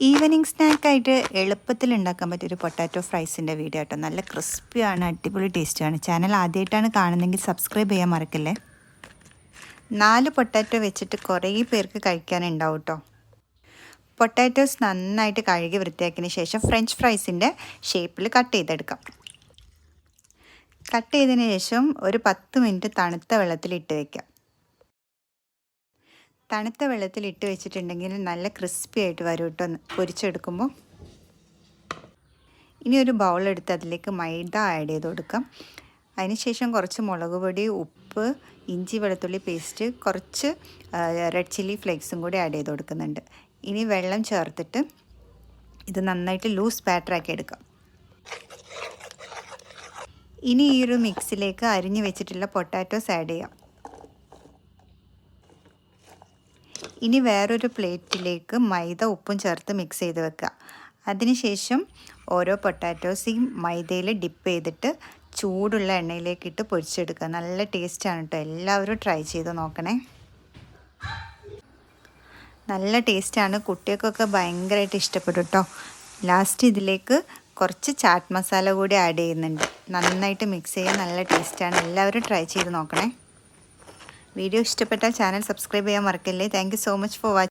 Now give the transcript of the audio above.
Evening സ്നാക്കായിട്ട് എളുപ്പത്തിൽ ഉണ്ടാക്കാൻ പറ്റിയൊരു പൊട്ടാറ്റോ ഫ്രൈസിൻ്റെ വീഡിയോ കേട്ടോ. നല്ല ക്രിസ്പിയാണ്, അടിപൊളി ടേസ്റ്റാണ്. ചാനൽ ആദ്യമായിട്ടാണ് കാണുന്നതെങ്കിൽ സബ്സ്ക്രൈബ് ചെയ്യാൻ മറക്കല്ലേ. 4 പൊട്ടാറ്റോ വെച്ചിട്ട് കുറേ പേർക്ക് കഴിക്കാനുണ്ടാവും കേട്ടോ. പൊട്ടാറ്റോസ് നന്നായിട്ട് കഴുകി വൃത്തിയാക്കിയതിന് ശേഷം ഫ്രഞ്ച് ഫ്രൈസിൻ്റെ ഷേപ്പിൽ കട്ട് ചെയ്തെടുക്കാം. കട്ട് ചെയ്തതിന് ശേഷം ഒരു 10 മിനിറ്റ് തണുത്ത വെള്ളത്തിൽ ഇട്ട് വയ്ക്കാം. തണുത്ത വെള്ളത്തിൽ ഇട്ട് വെച്ചിട്ടുണ്ടെങ്കിൽ നല്ല ക്രിസ്പി ആയിട്ട് വരും കേട്ടോ പൊരിച്ചെടുക്കുമ്പോൾ. ഇനി ഒരു ബൗളെടുത്ത് അതിലേക്ക് മൈദ ആഡ് ചെയ്ത് കൊടുക്കാം. അതിനുശേഷം കുറച്ച് മുളക് പൊടി, ഉപ്പ്, ഇഞ്ചി വെളുത്തുള്ളി പേസ്റ്റ്, കുറച്ച് റെഡ് ചില്ലി ഫ്ലേക്സും കൂടി ആഡ് ചെയ്ത് കൊടുക്കുന്നുണ്ട്. ഇനി വെള്ളം ചേർത്തിട്ട് ഇത് നന്നായിട്ട് ലൂസ് ബാറ്ററാക്കി എടുക്കാം. ഇനി ഈ ഒരു മിക്സിലേക്ക് അരിഞ്ഞു വെച്ചിട്ടുള്ള പൊട്ടാറ്റോസ് ആഡ് ചെയ്യാം. ഇനി വേറൊരു പ്ലേറ്റിലേക്ക് മൈദ ഉപ്പും ചേർത്ത് മിക്സ് ചെയ്ത് വെക്കുക. അതിനുശേഷം ഓരോ പൊട്ടാറ്റോസും മൈദയിൽ ഡിപ്പ് ചെയ്തിട്ട് ചൂടുള്ള എണ്ണയിലേക്കിട്ട് പൊരിച്ചെടുക്കുക. നല്ല ടേസ്റ്റാണ് കേട്ടോ. എല്ലാവരും ട്രൈ ചെയ്ത് നോക്കണേ. നല്ല ടേസ്റ്റാണ്, കുട്ടികൾക്കൊക്കെ ഭയങ്കരമായിട്ട് ഇഷ്ടപ്പെടും കേട്ടോ. ലാസ്റ്റ് ഇതിലേക്ക് കുറച്ച് ചാറ്റ് മസാല കൂടി ആഡ് ചെയ്യുന്നുണ്ട്. നന്നായിട്ട് മിക്സ് ചെയ്യാൻ നല്ല ടേസ്റ്റാണ്. എല്ലാവരും ട്രൈ ചെയ്ത് നോക്കണേ. വീഡിയോ ഇഷ്ടപ്പെട്ടാൽ ചാനൽ സബ്സ്ക്രൈബ് ചെയ്യാൻ മറക്കല്ലേ. Thank you so much for watching.